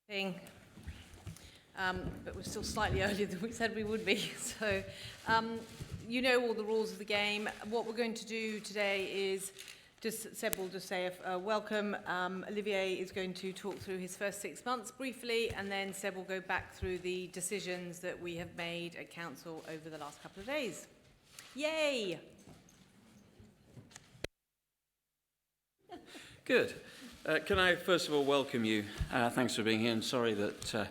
thing, but we're still slightly earlier than we said we would be. So you know all the rules of the game. What we're going to do today is Seb will just say a welcome. Olivier is going to talk through his first 6 months briefly, and then Seb will go back through the decisions that we have made at Council over the last couple of days. Yay! Good. Can I first of all welcome you? Thanks for being here, and sorry that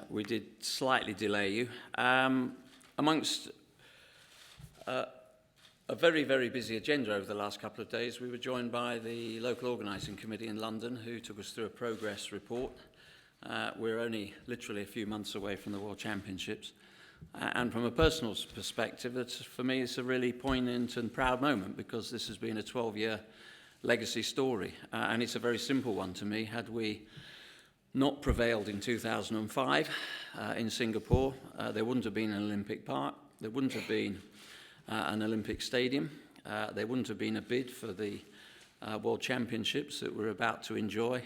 we did slightly delay you. Amongst a very, very busy agenda over the last couple of days, we were joined by the local organising committee in London, who took us through a progress report. We're only literally a few months away from the World Championships. And from a personal perspective, for me, it's a really poignant and proud moment, because this has been a 12-year legacy story, and it's a very simple one to me. Had we not prevailed in 2005 in Singapore, there wouldn't have been an Olympic Park, there wouldn't have been an Olympic Stadium, there wouldn't have been a bid for the World Championships that we're about to enjoy,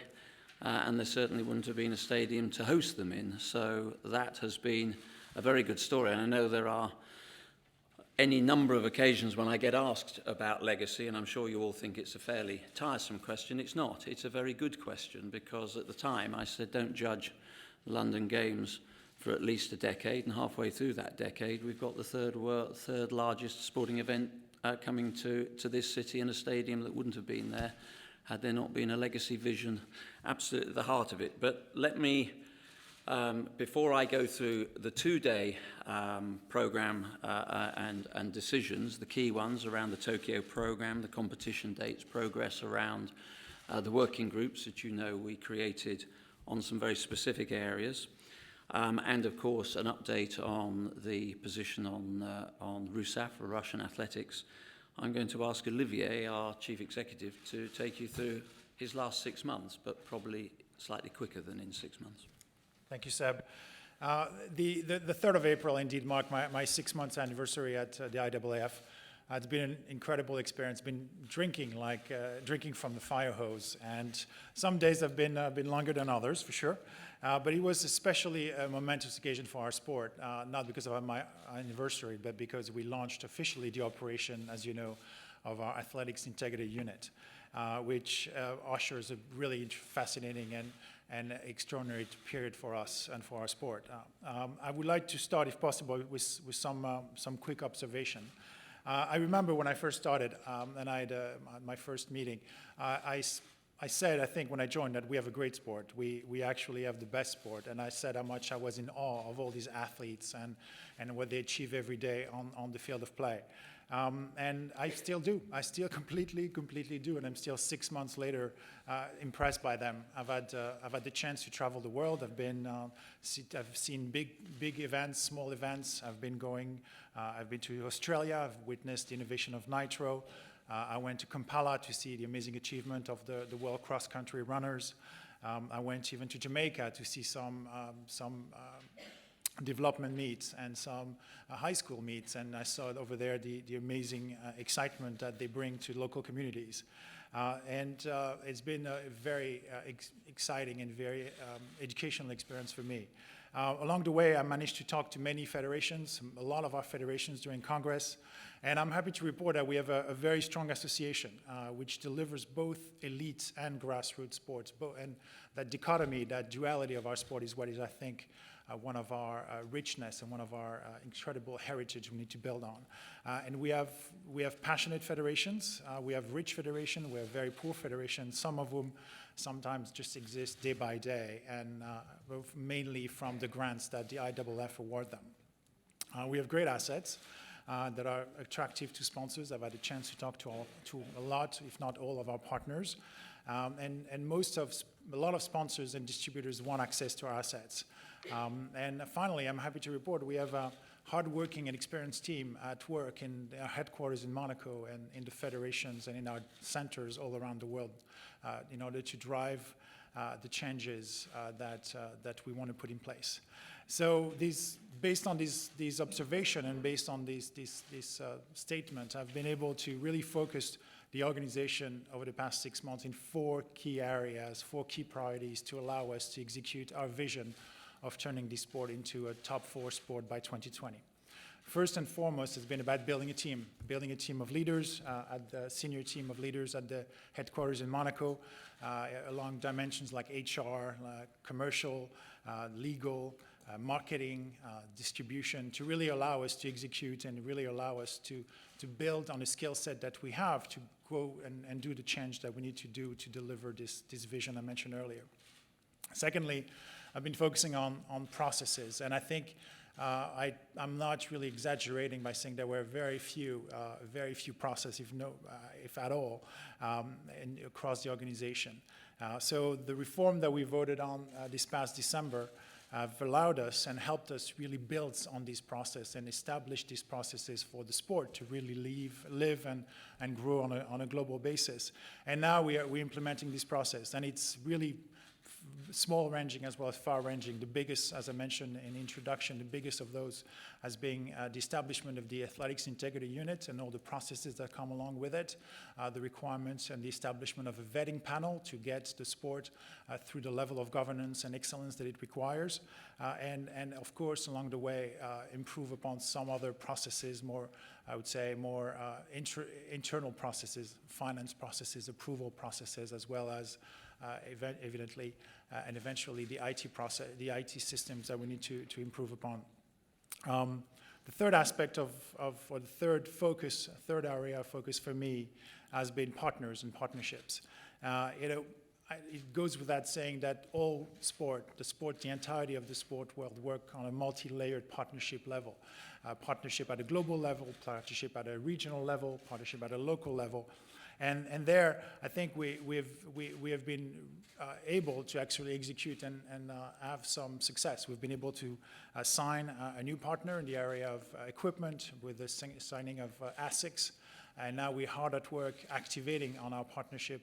and there certainly wouldn't have been a stadium to host them in. So that has been a very good story, and I know there are any number of occasions when I get asked about legacy, and I'm sure you all think it's a fairly tiresome question. It's not. It's a very good question, because at the time I said don't judge London Games for at least a decade, and halfway through that decade we've got the third largest sporting event coming to this city, in a stadium that wouldn't have been there had there not been a legacy vision absolutely at the heart of it. But let me, before I go through the two-day programme and decisions, the key ones around the Tokyo programme, the competition dates, progress around the working groups that you know we created on some very specific areas, and of course an update on the position on RUSAF, or Russian athletics, I'm going to ask Olivier, our Chief Executive, to take you through his last 6 months, but probably slightly quicker than in 6 months. Thank you, Seb. The 3rd of April indeed marked my 6 months anniversary at the IAAF. It's been an incredible experience. Been drinking drinking from the fire hose, and some days have been longer than others, for sure. But it was especially a momentous occasion for our sport, not because of my anniversary, but because we launched officially the operation, as you know, of our athletics integrity unit, which ushers a really fascinating and extraordinary period for us and for our sport. I would like to start, if possible, with some quick observation. I remember when I first started, and I had my first meeting, I said, I think, when I joined, that we have a great sport. We actually have the best sport, and I said how much I was in awe of all these athletes and what they achieve every day on the field of play. And I still do. I still completely do, and I'm still 6 months later impressed by them. I've had the chance to travel the world. I've seen big events, small events. I've been to Australia. I've witnessed the innovation of nitro. I went to Kampala to see the amazing achievement of the world cross-country runners. I went even to Jamaica to see some development meets and some high school meets, and I saw over there the amazing excitement that they bring to local communities. And it's been a very exciting and very educational experience for me. Along the way, I managed to talk to many federations, a lot of our federations during Congress, and I'm happy to report that we have a very strong association which delivers both elite and grassroots sports. And that dichotomy, that duality of our sport is what is, I think, one of our richness and one of our incredible heritage we need to build on. And we have passionate federations, we have rich federations, we have very poor federations, some of whom sometimes just exist day by day, and mainly from the grants that the IAAF award them. We have great assets that are attractive to sponsors. I've had a chance to talk to a lot, if not all, of our partners. And a lot of sponsors and distributors want access to our assets. And finally, I'm happy to report we have a hardworking and experienced team at work in our headquarters in Monaco and in the federations and in our centers all around the world in order to drive the changes that we want to put in place. So based on these observations and based on this statement, I've been able to really focus the organization over the past 6 months in 4 key areas, 4 key priorities to allow us to execute our vision of turning this sport into a top 4 sport by 2020. First and foremost, it's been about building a team of leaders, at the senior team of leaders at the headquarters in Monaco, along dimensions like HR, commercial, legal, marketing, distribution, to really allow us to execute and really allow us to build on the skill set that we have to go and do the change that we need to do to deliver this vision I mentioned earlier. Secondly, I've been focusing on processes, and I think I'm not really exaggerating by saying there were very few processes, if at all, across the organization. So the reform that we voted on this past December have allowed us and helped us really build on this process and establish these processes for the sport to really live and grow on a global basis. And now we're implementing this process, and it's really small ranging as well as far ranging. The biggest, as I mentioned in the introduction, the biggest of those has been the establishment of the Athletics Integrity Unit and all the processes that come along with it, the requirements and the establishment of a vetting panel to get the sport through the level of governance and excellence that it requires, and of course along the way improve upon some other processes, I would say more internal processes, finance processes, approval processes, as well as evidently and eventually the IT process, the IT systems that we need to improve upon. The third aspect or the third area of focus for me has been partners and partnerships. It goes without saying that all the entirety of the sport will work on a multi-layered partnership level. Partnership at a global level, partnership at a regional level, partnership at a local level. And there, I think we have been able to actually execute and have some success. We've been able to sign a new partner in the area of equipment with the signing of ASICS. And now we're hard at work activating on our partnership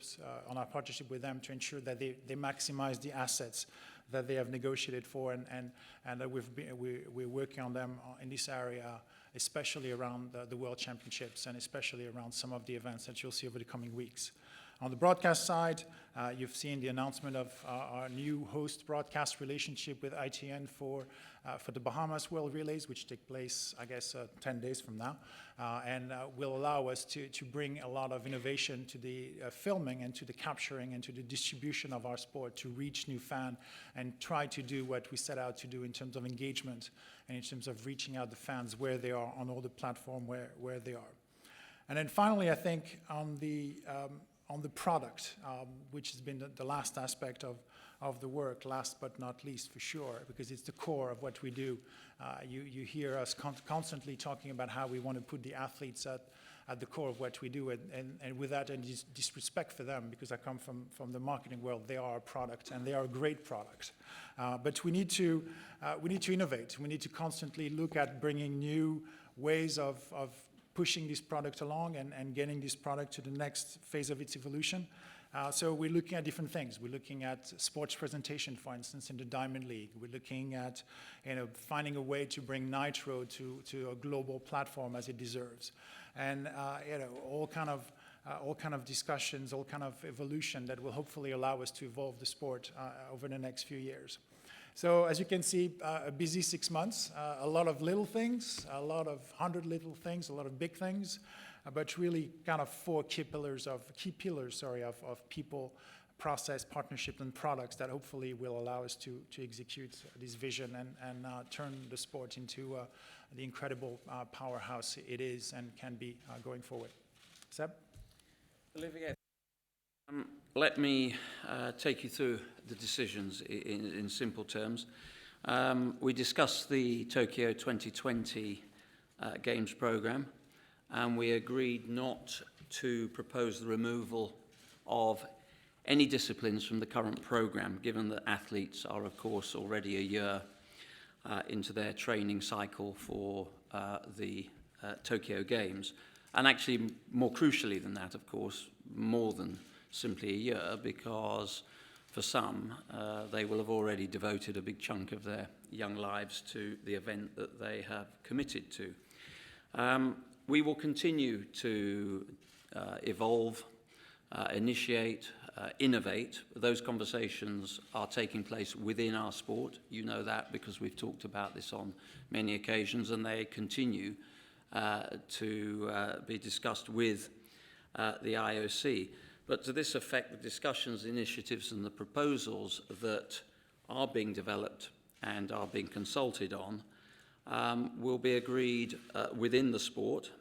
with them to ensure that they maximize the assets that they have negotiated for, and that we're working on them in this area, especially around the World Championships and especially around some of the events that you'll see over the coming weeks. On the broadcast side, you've seen the announcement of our new host broadcast relationship with ITN for the Bahamas World Relays, which take place, I guess, 10 days from now, and will allow us to bring a lot of innovation to the filming and to the capturing and to the distribution of our sport, to reach new fans and try to do what we set out to do in terms of engagement and in terms of reaching out the fans where they are on all the platform where they are. And then finally, I think on the product, which has been the last aspect of the work, last but not least for sure, because it's the core of what we do. You hear us constantly talking about how we want to put the athletes at the core of what we do, and without any disrespect for them, because I come from the marketing world, they are a product, and they are a great product. But we need to innovate. We need to constantly look at bringing new ways of pushing this product along and getting this product to the next phase of its evolution. So we're looking at different things. We're looking at sports presentation, for instance, in the Diamond League. We're looking at finding a way to bring Nitro to a global platform as it deserves, and all kind of discussions, all kind of evolution that will hopefully allow us to evolve the sport over the next few years. So as you can see, a busy 6 months, a lot of little things, a lot of 100 little things, a lot of big things, but really kind of 4 key pillars of people, process, partnership, and products that hopefully will allow us to execute this vision and turn the sport into the incredible powerhouse it is and can be going forward. Seb? Olivier, let me take you through the decisions in simple terms. We discussed the Tokyo 2020 Games programme, and we agreed not to propose the removal of any disciplines from the current programme, given that athletes are, of course, already a year into their training cycle for the Tokyo Games. And actually, more crucially than that, of course, more than simply a year, because for some, they will have already devoted a big chunk of their young lives to the event that they have committed to. We will continue to evolve, initiate, innovate. Those conversations are taking place within our sport. You know that because we've talked about this on many occasions, and they continue to be discussed with the IOC. But to this effect, the discussions, initiatives and the proposals that are being developed and are being consulted on will be agreed within the sport.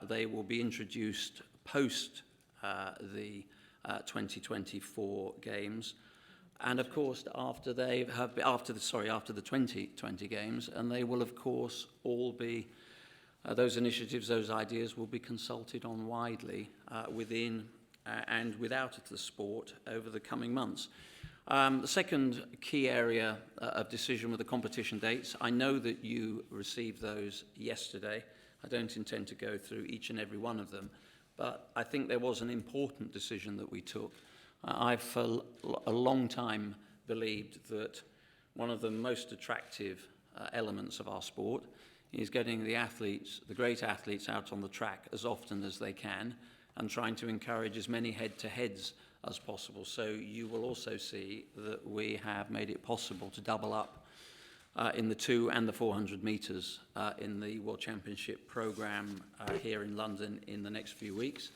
They will be introduced post the 2024 games, and of course after the 2020 games, and they will of course all be those initiatives, those ideas will be consulted on widely within and without the sport over the coming months. The second key area of decision were the competition dates. I know that you received those yesterday. I don't intend to go through each and every one of them, but I think there was an important decision that we took. I've for a long time believed that one of the most attractive elements of our sport is getting the athletes, the great athletes, out on the track as often as they can and trying to encourage as many head-to-heads as possible. So you will also see that we have made it possible to double up in the 200 and the 400 metres in the World Championship programme here in London in the next few weeks.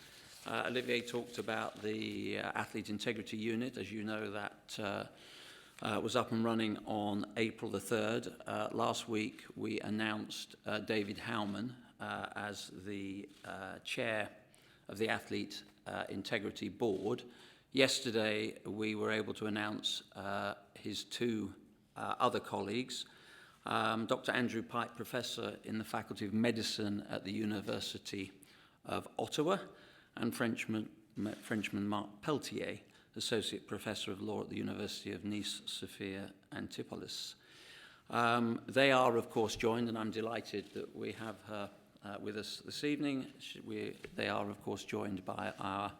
Olivier talked about the Athlete Integrity Unit. As you know, that was up and running on April the 3rd. Last week we announced David Howman as the chair of the Athlete Integrity Board. Yesterday we were able to announce his two other colleagues, Dr. Andrew Pike, Professor in the Faculty of Medicine at the University of Ottawa, and Frenchman Marc Peltier, Associate Professor of Law at the University of Nice, Sophia Antipolis. They are, of course, joined, and I'm delighted that we have her with us this evening. They are, of course, joined by our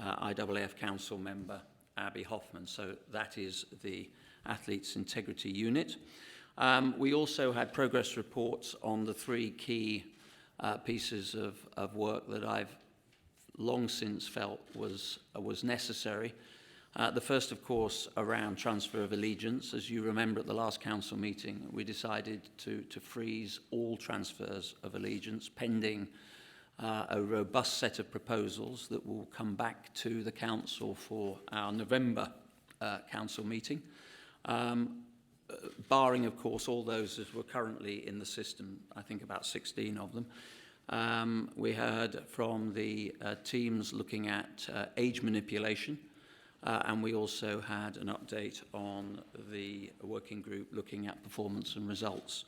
IAAF Council member, Abby Hoffman. So that is the Athletes Integrity Unit. We also had progress reports on the three key pieces of work that I've long since felt was necessary. The first, of course, around transfer of allegiance. As you remember at the last council meeting, we decided to freeze all transfers of allegiance pending a robust set of proposals that will come back to the council for our November council meeting. Barring, of course, all those that were currently in the system, I think about 16 of them. We heard from the teams looking at age manipulation, and we also had an update on the working group looking at performance and results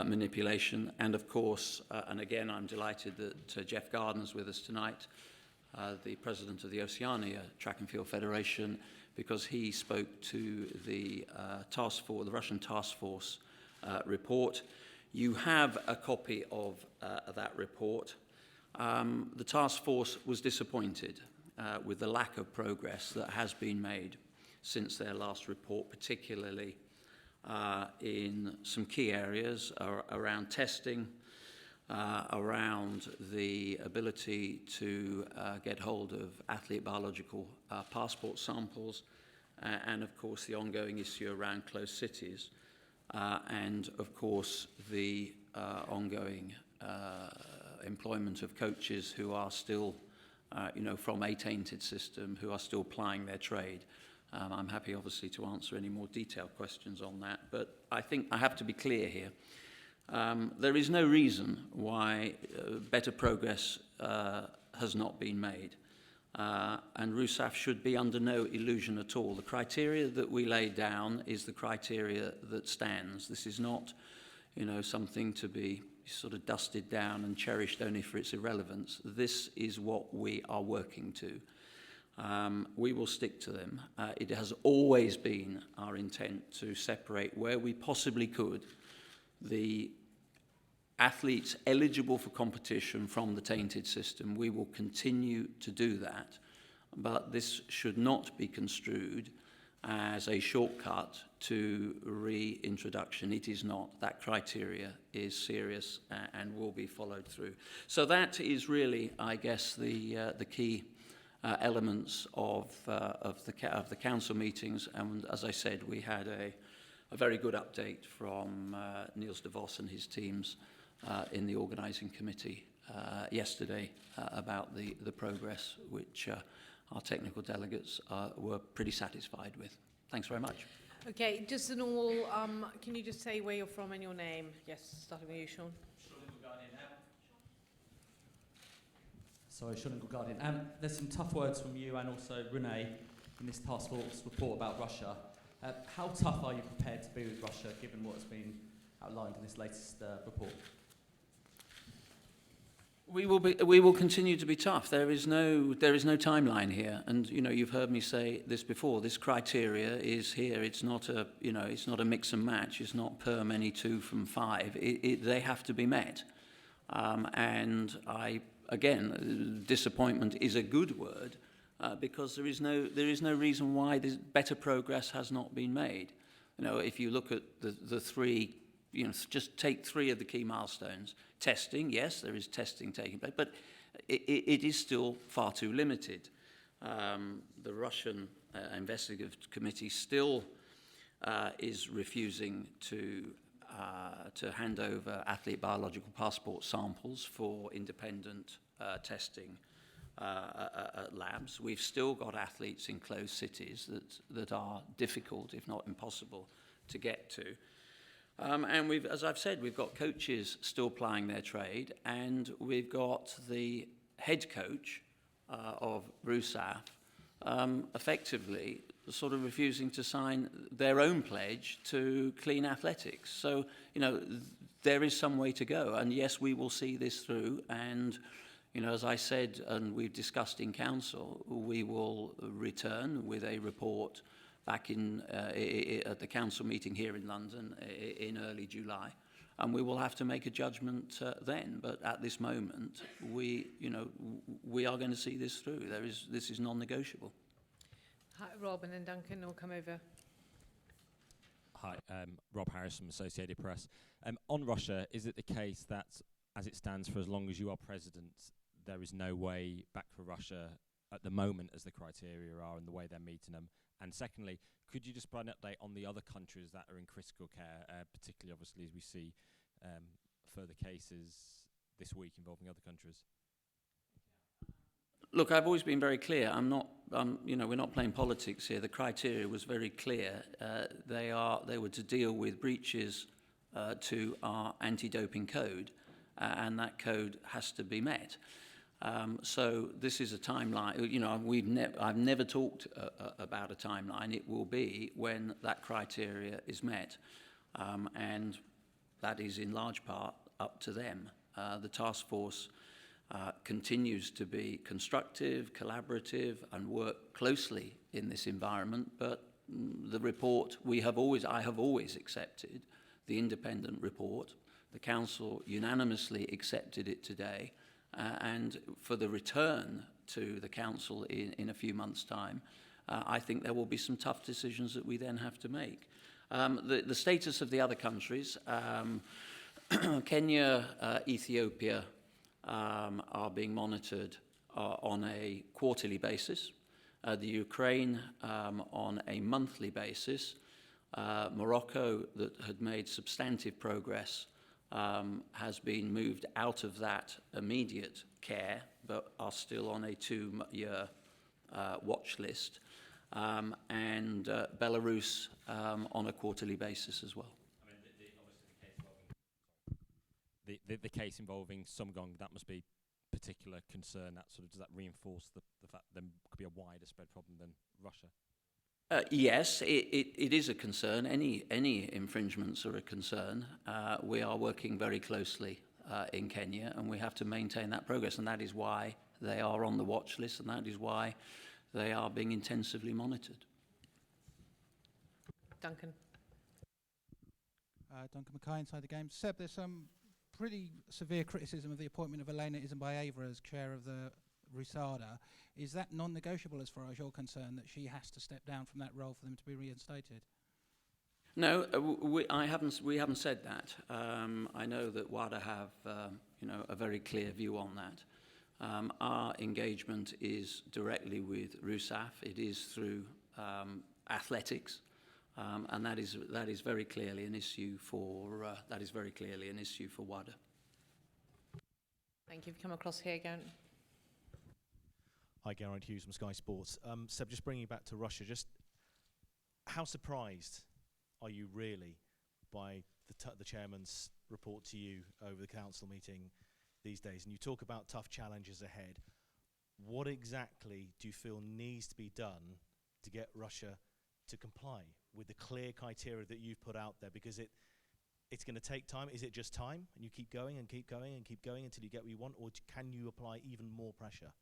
manipulation. And of course, and again, I'm delighted that Jeff Gardner's with us tonight, the president of the Oceania Track and Field Federation, because he spoke to the Russian task force report. You have a copy of that report. The task force was disappointed with the lack of progress that has been made since their last report, particularly in some key areas around testing, around the ability to get hold of athlete biological passport samples, and of course the ongoing issue around closed cities, and of course the ongoing employment of coaches who are still, from a tainted system, who are still plying their trade. I'm happy, obviously, to answer any more detailed questions on that, but I think I have to be clear here. There is no reason why better progress has not been made, and RUSAF should be under no illusion at all. The criteria that we laid down is the criteria that stands. This is not, something to be sort of dusted down and cherished only for its irrelevance. This is what we are working to. We will stick to them. It has always been our intent to separate where we possibly could the athletes eligible for competition from the tainted system. We will continue to do that, but this should not be construed as a shortcut to reintroduction. It is not. That criteria is serious and will be followed through. So that is really, I guess, the key elements of the council meetings. And as I said, we had a very good update from Niels de Vos and his teams in the organising committee yesterday about the progress, which our technical delegates were pretty satisfied with. Thanks very much. Okay, just in all, can you just say where you're from and your name? Yes, starting with you, Sean. Sorry, Sean Guardian. There's some tough words from you and also Renee in this task force report about Russia. How tough are you prepared to be with Russia, given what's been outlined in this latest report? We will continue to be tough. There is no timeline here, and you've heard me say this before. This criteria is here. It's not a mix and match. It's not per many 2 from 5. They have to be met, and again, disappointment is a good word because there is no reason why this better progress has not been made. If you look at the 3. Just take 3 of the key milestones. Testing, yes, there is testing taking place, but it is still far too limited. The Russian investigative committee still is refusing to hand over athlete biological passport samples for independent testing at labs. We've still got athletes in closed cities that are difficult, if not impossible, to get to. And as I've said, we've got coaches still plying their trade, and we've got the head coach of RUSAF effectively sort of refusing to sign their own pledge to clean athletics. So, there is some way to go. And yes, we will see this through. And, as I said, and we've discussed in council, we will return with a report back at the council meeting here in London in early July, and we will have to make a judgment then. But at this moment, we are going to see this through. This is non-negotiable. Hi, Rob, and then Duncan will come over. Hi, Rob Harris from Associated Press. On Russia, is it the case that, as it stands, for as long as you are president, there is no way back for Russia at the moment as the criteria are and the way they're meeting them? And secondly, could you just provide an update on the other countries that are in critical care, particularly obviously as we see further cases this week involving other countries? Look, I've always been very clear. We're not playing politics here. The criteria was very clear. They were to deal with breaches to our anti-doping code, and that code has to be met. So this is a timeline. I've never talked about a timeline. It will be when that criteria is met, and that is in large part up to them. The task force continues to be constructive, collaborative, and work closely in this environment. But the report I have always accepted the independent report. The council unanimously accepted it today. And for the return to the council in a few months' time, I think there will be some tough decisions that we then have to make. The status of the other countries, Kenya, Ethiopia are being monitored on a quarterly basis. The Ukraine on a monthly basis. Morocco, that had made substantive progress, has been moved out of that immediate care, but are still on a 2-year watch list, and Belarus on a quarterly basis as well. I mean, the case involving Sumgong, that must be particular concern. Does that reinforce the fact there could be a wider spread problem than Russia? Yes, it is a concern. Any infringements are a concern. We are working very closely in Kenya, and we have to maintain that progress, and that is why they are on the watch list, and that is why they are being intensively monitored. Duncan. Duncan Mackay, Inside the Game. Seb, there's some pretty severe criticism of the appointment of Elena Isinbayeva as chair of the Rusada. Is that non-negotiable as far as you're concerned, that she has to step down from that role for them to be reinstated? No, we haven't said that. I know that WADA have, a very clear view on that. Our engagement is directly with RUSAF. It is through athletics, and that is very clearly an issue for WADA. Thank you. Come across here, Geraint. Hi, Geraint Hughes from Sky Sports. Seb, just bringing you back to Russia, just how surprised are you really by the chairman's report to you over the council meeting these days? And you talk about tough challenges ahead. What exactly do you feel needs to be done to get Russia to comply with the clear criteria that you've put out there? Because it's going to take time. Is it just time, and you keep going and keep going and keep going until you get what you want, or can you apply even more pressure?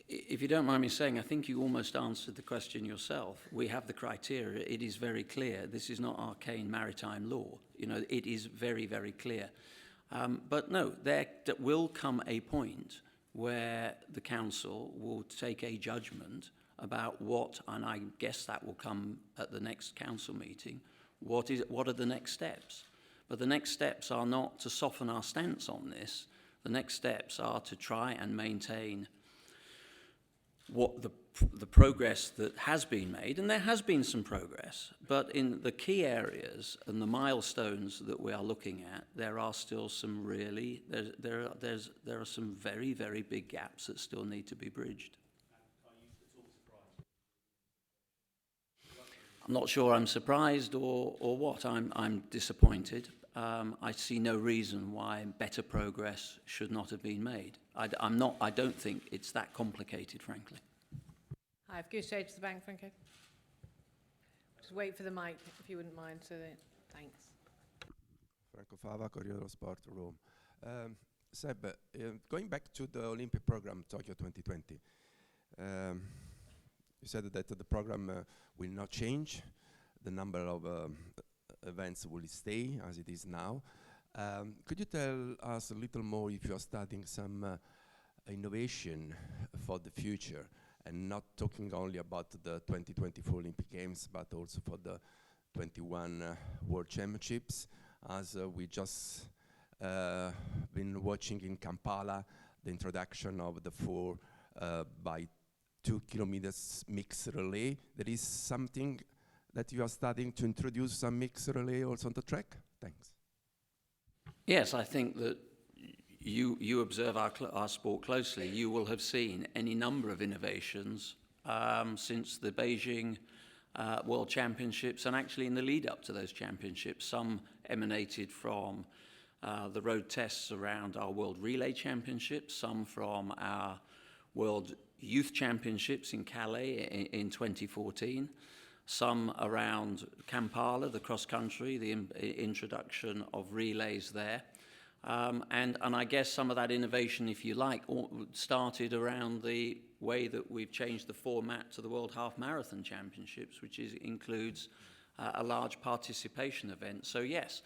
If you don't mind me saying, I think you almost answered the question yourself. We have the criteria. It is very clear. This is not arcane maritime law. It is very, very clear. But no, there will come a point where the council will take a judgment about what, and I guess that will come at the next council meeting, what are the next steps. But the next steps are not to soften our stance on this. The next steps are to try and maintain what the progress that has been made, and there has been some progress, but in the key areas and the milestones that we are looking at, there are still some there are some very, very big gaps that still need to be bridged. I'm not sure I'm surprised or what. I'm disappointed. I see no reason why better progress should not have been made. I don't think it's that complicated, frankly. Hi, if you go straight to the bank, Franco. Just wait for the mic, if you wouldn't mind. Thanks. Franco Fava, Corriere dello Sport, Rome. Seb, going back to the Olympic program, Tokyo 2020, you said that the program will not change. The number of events will stay as it is now. Could you tell us a little more if you are studying some innovation for the future, and not talking only about the 2024 Olympic Games, but also for the 21 World Championships, as we just been watching in Kampala the introduction of the 4 by 2 kilometers mixed relay. There is something that you are studying to introduce some mixed relay also on the track? Thanks. Yes, I think that you observe our sport closely. You will have seen any number of innovations since the Beijing World Championships, and actually in the lead up to those championships. Some emanated from the road tests around our World Relay Championships, some from our World Youth Championships in Calais in 2014, some around Kampala, the cross-country, the introduction of relays there. And I guess some of that innovation, if you like, started around the way that we've changed the format to the World Half Marathon Championships, which includes a large participation event. So yes,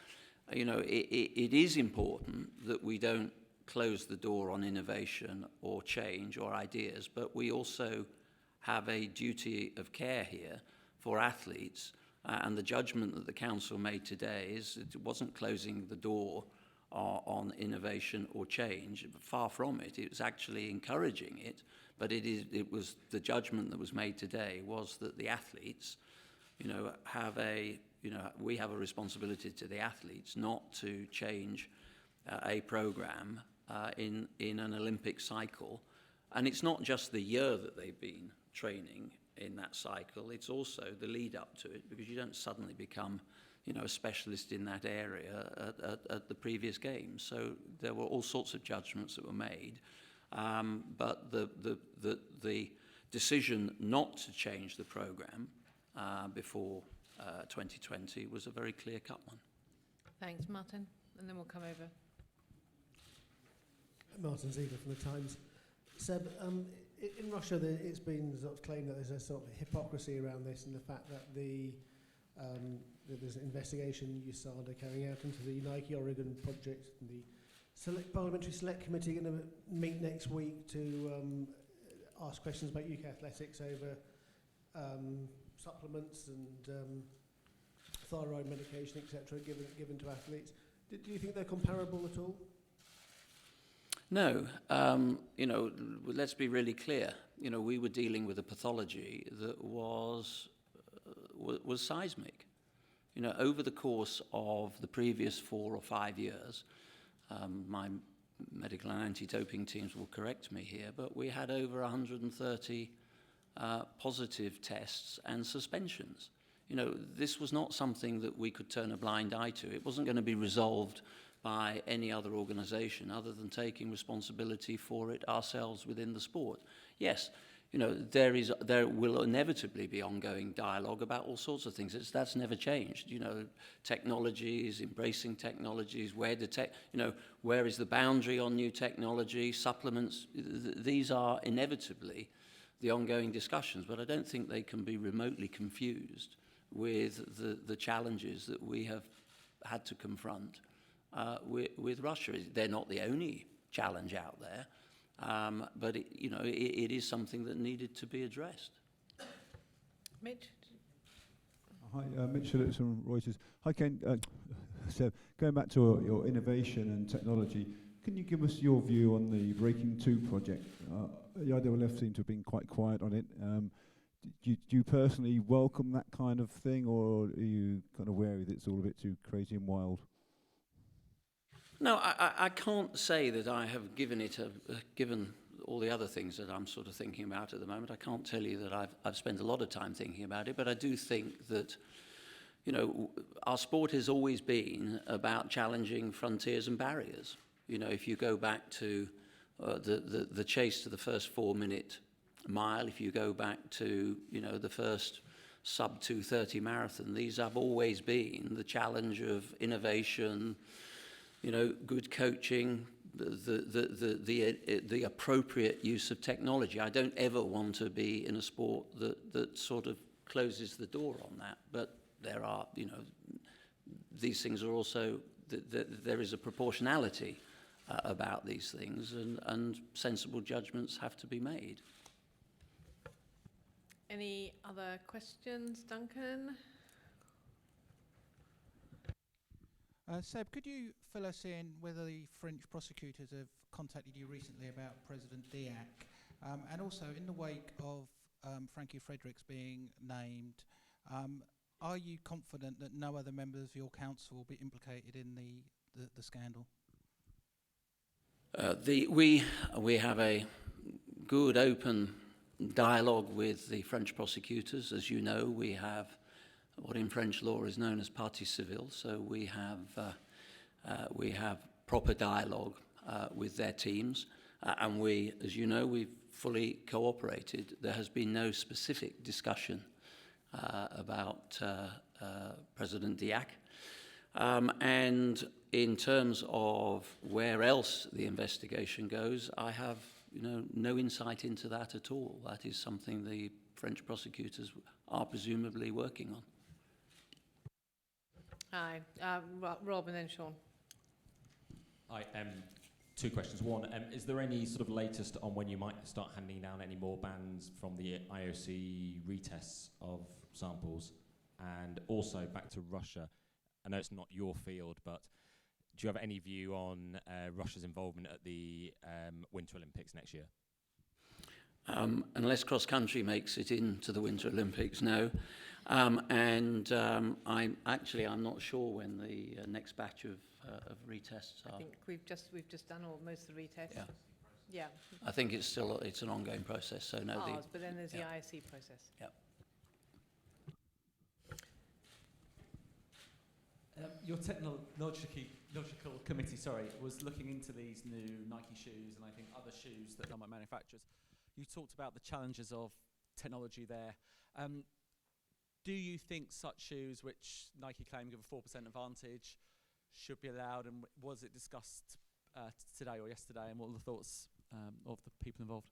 it is important that we don't close the door on innovation or change or ideas, but we also have a duty of care here for athletes, and the judgment that the council made today is it wasn't closing the door on innovation or change. Far from it. It was actually encouraging it, but it was the judgment that was made today was that the athletes, we have a responsibility to the athletes not to change a program in an Olympic cycle. And it's not just the year that they've been training in that cycle, it's also the lead up to it, because you don't suddenly become a specialist in that area at the previous games. So there were all sorts of judgments that were made, but the decision not to change the program before 2020 was a very clear-cut one. Thanks, Martin. And then we'll come over. Martin Ziegler from The Times. Seb, in Russia, it's been sort of claimed that there's a sort of hypocrisy around this, and the fact that there's an investigation USADA carrying out into the Nike Oregon project and the Parliamentary Select Committee going to meet next week to ask questions about UK athletics over supplements and thyroid medication, etc., given to athletes. Do you think they're comparable at all? No, you know, let's be really clear. You know, we were dealing with a pathology that was seismic. You know, over the course of the previous 4 or 5 years, my medical and anti-doping teams will correct me here, but we had over 130 positive tests and suspensions. You know, this was not something that we could turn a blind eye to. It wasn't going to be resolved by any other organisation other than taking responsibility for it ourselves within the sport. Yes, you know, there will inevitably be ongoing dialogue about all sorts of things. That's never changed. You know, technologies, embracing technologies, where is the boundary on new technology, supplements. These are inevitably the ongoing discussions, but I don't think they can be remotely confused with the challenges that we have had to confront with Russia. They're not the only challenge out there, but it is something that needed to be addressed. Mitch? Hi, Mitch Phillips from Reuters. Hi, Ken. So going back to your innovation and technology, can you give us your view on the Breaking 2 project? The IAAF seem to have been quite quiet on it. Do you personally welcome that kind of thing, or are you kind of wary that it's all a bit too crazy and wild? No, I can't say that I have given it given all the other things that I'm sort of thinking about at the moment. I can't tell you that I've spent a lot of time thinking about it, but I do think that, you know, our sport has always been about challenging frontiers and barriers. You know, if you go back to the chase to the first 4-minute mile, if you go back to, you know, the first sub 2:30 marathon, these have always been the challenge of innovation, you know, good coaching, the appropriate use of technology. I don't ever want to be in a sport that sort of closes the door on that, but there are, you know, these things are also, there is a proportionality about these things, and sensible judgments have to be made. Any other questions, Duncan? Seb, could you fill us in whether the French prosecutors have contacted you recently about President Diac, and also in the wake of Frankie Fredericks being named, are you confident that no other members of your council will be implicated in the scandal? We have a good open dialogue with the French prosecutors. As you know, we have what in French law is known as partie civile, so we have proper dialogue with their teams, and we, as you know, we've fully cooperated. There has been no specific discussion about President Diac, and in terms of where else the investigation goes, I have, you know, no insight into that at all. That is something the French prosecutors are presumably working on. Hi, Rob and then Sean. Hi, 2 questions. One, is there any sort of latest on when you might start handing down any more bans from the IOC retests of samples? And also back to Russia, I know it's not your field, but do you have any view on Russia's involvement at the Winter Olympics next year? Unless cross-country makes it into the Winter Olympics, no. I'm not sure when the next batch of retests are. I think we've just done most of the retests. Yeah. Yeah. I think it's an ongoing process. So no. But then there's the IOC process. Yeah. Your technological committee, was looking into these new Nike shoes and I think other shoes that come by manufacturers. You talked about the challenges of technology there. Do you think such shoes, which Nike claim give a 4% advantage, should be allowed? And was it discussed today or yesterday? And what were the thoughts of the people involved?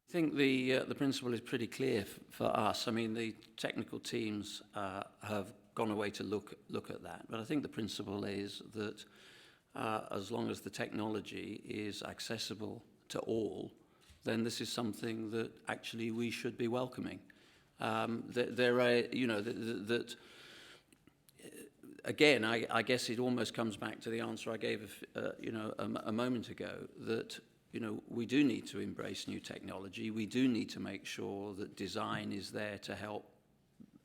I think the principle is pretty clear for us. I mean, the technical teams have gone away to look at that. But I think the principle is that as long as the technology is accessible to all, then this is something that actually we should be welcoming. There are, you know, that again, I guess it almost comes back to the answer I gave, you know, a moment ago, that, you know, we do need to embrace new technology. We do need to make sure that design is there to help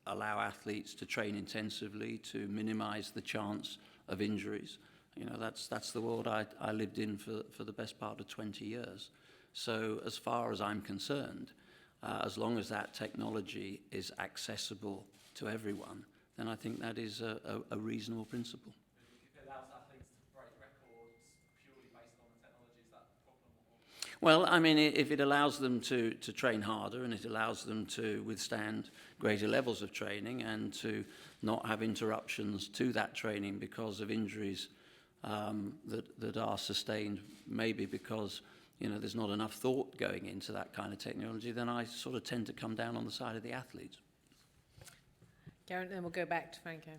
allow athletes to train intensively, to minimize the chance of injuries. You know, that's the world I lived in for the best part of 20 years. So as far as I'm concerned, as long as that technology is accessible to everyone, then I think that is a reasonable principle. If it allows athletes to break records purely based on the technology, is that the problem? Well, I mean, if it allows them to train harder and it allows them to withstand greater levels of training and to not have interruptions to that training because of injuries that are sustained, maybe because, you know, there's not enough thought going into that kind of technology, then I sort of tend to come down on the side of the athletes. Geraint, then we'll go back to Franco.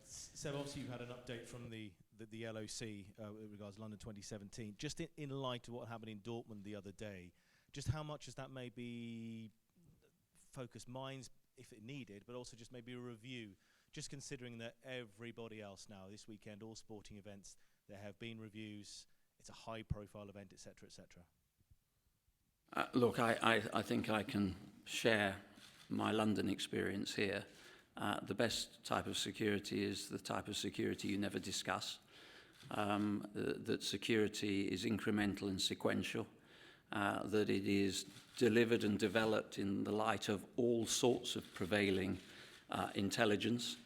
So obviously you've had an update from the LOC with regards to London 2017. Just in light of what happened in Dortmund the other day, just how much has that maybe focused minds, if it needed, but also just maybe a review, just considering that everybody else now, this weekend, all sporting events, there have been reviews, it's a high-profile event, etc., etc. Look, I think I can share my London experience here. The best type of security is the type of security you never discuss. That security is incremental and sequential. That it is delivered and developed in the light of all sorts of prevailing intelligence.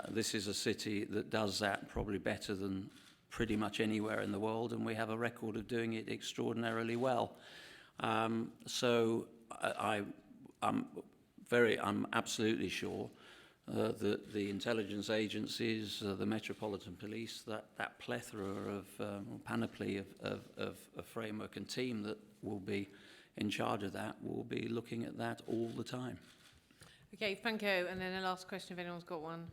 This is a city that does that probably better than pretty much anywhere in the world, and we have a record of doing it extraordinarily well. So I'm absolutely sure that the intelligence agencies, the Metropolitan Police, that plethora of panoply of framework and team that will be in charge of that will be looking at that all the time. Okay, Franco, and then the last question if anyone's got one.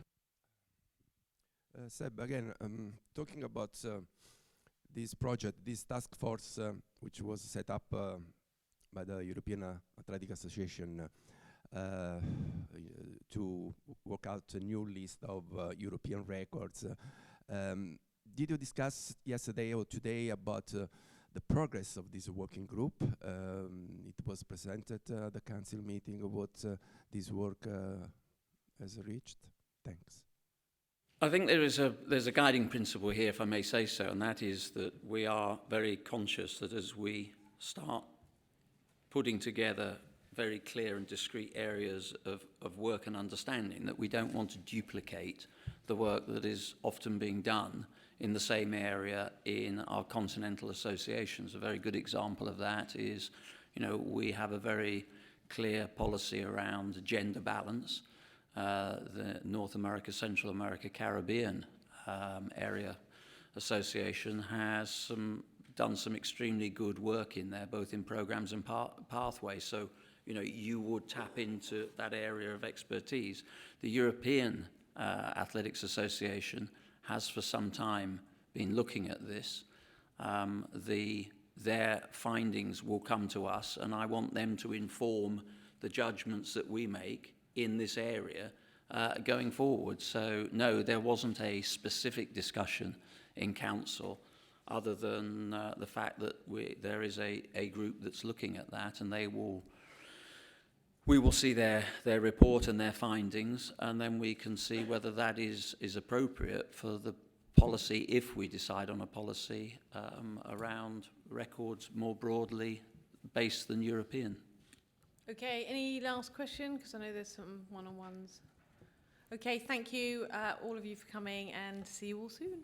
Seb, again, talking about this project, this task force, which was set up by the European Athletic Association to work out a new list of European records. Did you discuss yesterday or today about the progress of this working group? It was presented at the council meeting of what this work has reached. Thanks. I think there's a guiding principle here, if I may say so, and that is that we are very conscious that as we start putting together very clear and discrete areas of work and understanding, that we don't want to duplicate the work that is often being done in the same area in our continental associations. A very good example of that is, you know, we have a very clear policy around gender balance. The North America, Central America, Caribbean area association has done some extremely good work in there, both in programs and pathways. So, you know, you would tap into that area of expertise. The European Athletics Association has for some time been looking at this. Their findings will come to us, and I want them to inform the judgments that we make in this area going forward. So no, there wasn't a specific discussion in council other than the fact that there is a group that's looking at that, and we will see their report and their findings, and then we can see whether that is appropriate for the policy, if we decide on a policy around records more broadly based than European. Okay, any last question? Because I know there's some one-on-ones. Okay, thank you all of you for coming, and see you all soon.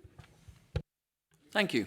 Thank you.